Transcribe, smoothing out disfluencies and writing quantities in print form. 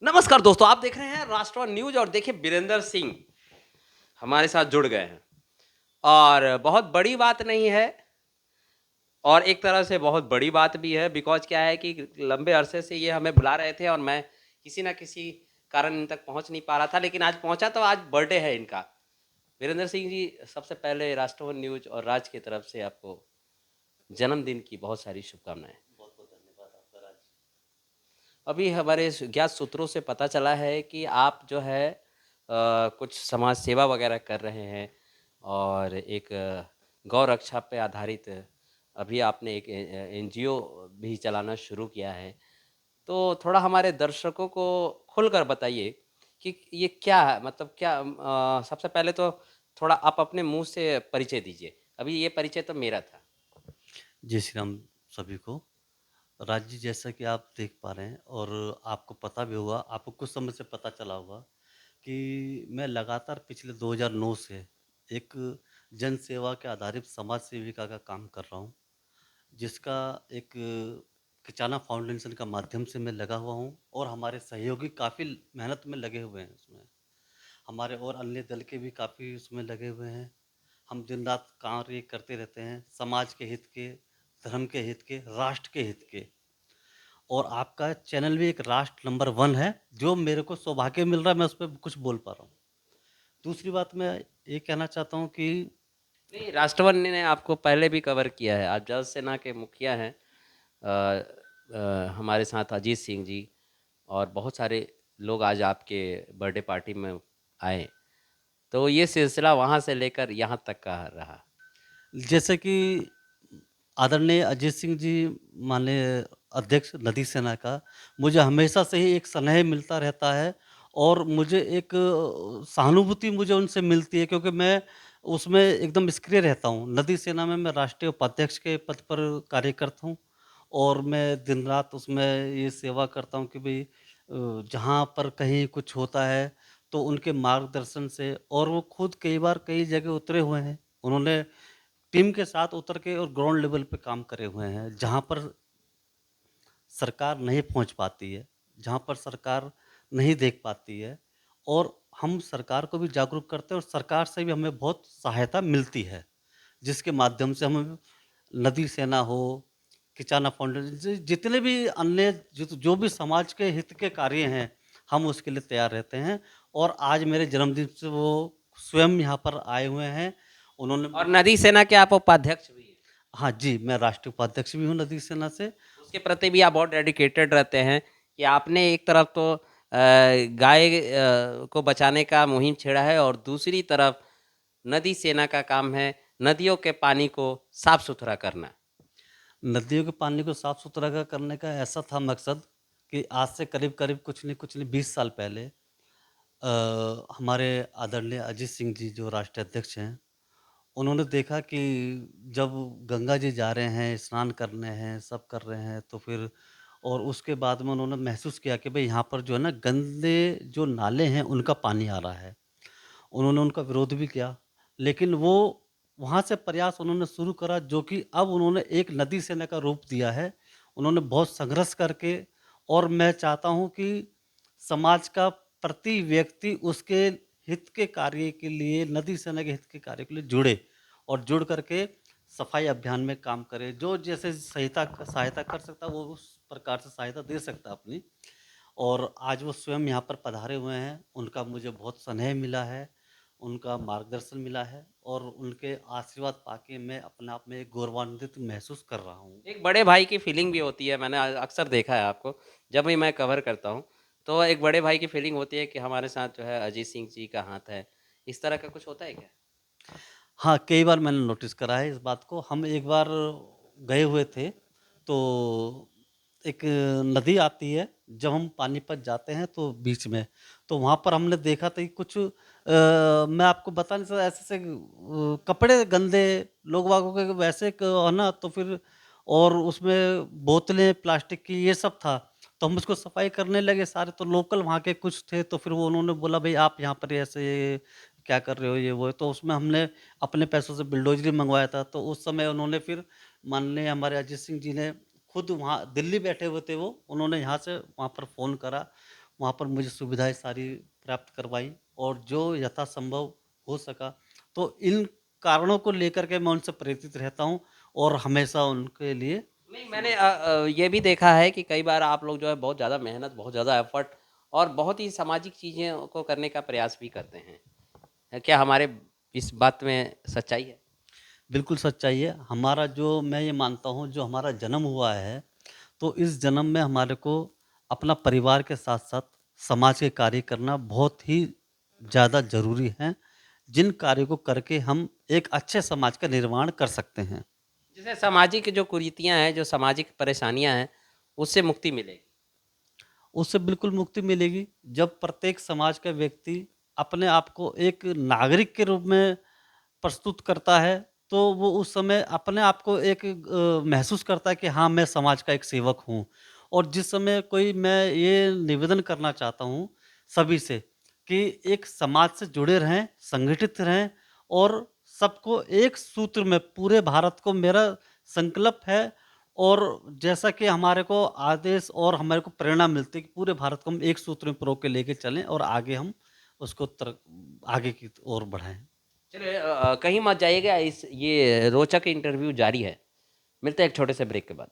नमस्कार दोस्तों, आप देख रहे हैं राष्ट्रवाद न्यूज और देखिए बीरेंद्र सिंह हमारे साथ जुड़ गए हैं और बहुत बड़ी बात नहीं है और एक तरह से बहुत बड़ी बात भी है बिकॉज़ क्या है कि लंबे अरसे से ये हमें बुला रहे थे और मैं किसी न किसी कारण इन तक पहुँच नहीं पा रहा था, लेकिन आज पहुँचा तो आज बर्थडे है इनका। वीरेंद्र सिंह जी, सबसे पहले राष्ट्रवाद न्यूज और राज की तरफ से आपको जन्मदिन की बहुत सारी शुभकामनाएँ। बहुत-बहुत धन्यवाद आपका राज। अभी हमारे ज्ञात सूत्रों से पता चला है कि आप जो है कुछ समाज सेवा वगैरह कर रहे हैं और एक गौ रक्षा पे आधारित अभी आपने एक एनजीओ भी चलाना शुरू किया है। तो थोड़ा हमारे दर्शकों को खुलकर बताइए कि ये क्या है? मतलब क्या सबसे पहले तो थोड़ा आप अपने मुँह से परिचय दीजिए। अभी ये परिचय तो मेरा था। जय श्री राम सभी को। राज जी, जैसा कि आप देख पा रहे हैं और आपको पता भी होगा, आपको कुछ समय से पता चला होगा कि मैं लगातार पिछले 2009 से एक जन सेवा के आधारित समाज सेविका का काम कर रहा हूँ, जिसका एक किचाना फाउंडेशन का माध्यम से मैं लगा हुआ हूँ और हमारे सहयोगी काफ़ी मेहनत में लगे हुए हैं उसमें। हमारे और अन्य दल के भी काफ़ी उसमें लगे हुए हैं। हम दिन-रात कार्य करते रहते हैं, समाज के हित के, धर्म के हित के, राष्ट्र के हित के। और आपका चैनल भी एक राष्ट्र नंबर 1 है, जो मेरे को सौभाग्य मिल रहा है, मैं उस पे कुछ बोल पा रहा हूँ। दूसरी बात मैं ये कहना चाहता हूँ कि नहीं, राष्ट्रवाद ने आपको पहले भी कवर किया है। आप जल सेना के मुखिया हैं। हमारे साथ अजीत सिंह जी और बहुत सारे लोग आज आपके बर्थडे पार्टी में आए। तो ये सिलसिला वहाँ से लेकर यहाँ तक का रहा। जैसे कि आदरणीय अजीत सिंह जी माननीय अध्यक्ष नदी सेना का, मुझे हमेशा से ही एक स्नेह मिलता रहता है और मुझे एक सहानुभूति मुझे उनसे मिलती है, क्योंकि मैं उसमें एकदम सक्रिय रहता हूँ। नदी सेना में मैं राष्ट्रीय उपाध्यक्ष के पद पर कार्य करता हूँ और मैं दिन-रात उसमें ये सेवा करता हूँ कि भई जहाँ पर कहीं कुछ होता है, तो उनके मार्गदर्शन से, और वो खुद कई बार कई जगह उतरे हुए हैं। उन्होंने टीम के साथ उतर के और ग्राउंड लेवल पे काम करे हुए हैं, जहाँ पर सरकार नहीं पहुँच पाती है, जहाँ पर सरकार नहीं देख पाती है, और हम सरकार को भी जागरूक करते हैं और सरकार से भी हमें बहुत सहायता मिलती है, जिसके माध्यम से हमें नदी सेना हो, किचाना फाउंडेशन जि जितने भी अन्य जो भी समाज के हित के कार्य हैं, हम उसके लिए तैयार रहते हैं। और आज मेरे जन्मदिन से वो स्वयं यहाँ पर आए हुए हैं। उन्होंने और मुझे नदी सेना के आप उपाध्यक्ष भी हैं। हाँ जी, मैं राष्ट्रीय उपाध्यक्ष भी हूँ नदी सेना से। उसके प्रति भी आप बहुत डेडिकेटेड रहते हैं कि आपने एक तरफ तो गाय को बचाने का मुहिम छेड़ा है और दूसरी तरफ नदी सेना का काम है नदियों के पानी को साफ सुथरा करना। नदियों के पानी को साफ-सुथरा करने का ऐसा था मकसद कि आज से करीब-करीब कुछ नहीं 20 साल पहले हमारे आदरणीय अजीत सिंह जी जो राष्ट्रीय अध्यक्ष हैं, उन्होंने देखा कि जब गंगा जी जा रहे हैं, स्नान करने हैं, सब कर रहे हैं, तो फिर और उसके बाद में उन्होंने महसूस किया कि भई यहाँ पर जो है ना गंदे जो नाले हैं, उनका पानी आ रहा है। उन्होंने उनका विरोध भी किया, लेकिन वो वहाँ से प्रयास उन्होंने शुरू करा, जो कि अब उन्होंने एक नदी सेना का रूप दिया है। उन्होंने बहुत संघर्ष करके, और मैं चाहता हूँ कि समाज का प्रति व्यक्ति उसके हित के कार्य के लिए, नदी सेना के हित के कार्य के लिए जुड़े और जुड़ करके सफाई अभियान में काम करे। जो जैसे सहायता कर सकता है, वो उस प्रकार से सहायता दे सकता है अपनी। और आज वो स्वयं यहाँ पर पधारे हुए हैं। उनका मुझे बहुत स्नेह मिला है, उनका मार्गदर्शन मिला है और उनके आशीर्वाद पाके मैं अपने आप में एक गौरवान्वित महसूस कर रहा हूँ। एक बड़े भाई की फीलिंग भी होती है, मैंने अक्सर देखा है आपको, जब भी मैं कवर करता हूँ, तो एक बड़े भाई की फीलिंग होती है कि हमारे साथ जो है अजीत सिंह जी का हाथ है। इस तरह का कुछ होता है क्या? हाँ, कई बार मैंने नोटिस करा है इस बात को। हम एक बार गए हुए थे, तो एक नदी आती है, जब हम पानीपत जाते हैं तो बीच में, तो वहाँ पर हमने देखा था कि कुछ मैं आपको बता नहीं सकता, ऐसे-ऐसे कपड़े गंदे लोग वागों के वैसे है ना, तो फिर और उसमें बोतलें प्लास्टिक की ये सब था। तो हम उसको सफाई करने लगे सारे, तो लोकल वहाँ के कुछ थे, तो फिर वो उन्होंने बोला, भई आप यहाँ पर ऐसे क्या कर रहे हो, ये वो है। तो उसमें हमने अपने पैसों से बुलडोज़र मँगवाया था, तो उस समय उन्होंने फिर माननीय हमारे अजीत सिंह जी ने खुद वहाँ दिल्ली बैठे हुए थे वो, उन्होंने यहाँ से वहाँ पर फ़ोन करा, वहाँ पर मुझे सुविधाएँ सारी प्राप्त करवाई और जो यथासंभव हो सका, तो इन कारणों को लेकर के मैं उनसे प्रेरित रहता हूँ और हमेशा उनके लिए नहीं, मैंने ये भी देखा है कि कई बार आप लोग जो है बहुत ज़्यादा मेहनत, बहुत ज़्यादा एफ़र्ट और बहुत ही सामाजिक चीज़ें को करने का प्रयास भी करते हैं। क्या हमारे इस बात में सच्चाई है? बिल्कुल सच्चाई है। हमारा जो मैं ये मानता हूँ जो हमारा जन्म हुआ है, तो इस जन्म में हमारे को अपना परिवार के साथ-साथ समाज के कार्य करना बहुत ही ज़्यादा ज़रूरी है, जिन कार्यों को करके हम एक अच्छे समाज का निर्माण कर सकते हैं। जैसे सामाजिक जो कुरीतियाँ हैं, जो सामाजिक परेशानियाँ हैं, उससे मुक्ति मिलेगी। उससे बिल्कुल मुक्ति मिलेगी, जब प्रत्येक समाज का व्यक्ति अपने आप को एक नागरिक के रूप में प्रस्तुत करता है, तो वो उस समय अपने आप को एक महसूस करता है कि हाँ, मैं समाज का एक सेवक हूँ। और जिस समय कोई मैं ये निवेदन करना चाहता हूँ सभी से कि एक समाज से जुड़े रहें, संगठित रहें और सबको एक सूत्र में पूरे भारत को मेरा संकल्प है और जैसा कि हमारे को आदेश और हमारे को प्रेरणा मिलती है कि पूरे भारत को हम एक सूत्र में पिरो के लेके चलें और आगे हम उसको आगे की ओर बढ़ाएँ। चलिए कहीं मत जाइएगा, इस ये रोचक इंटरव्यू जारी है। मिलते हैं एक छोटे से ब्रेक के बाद।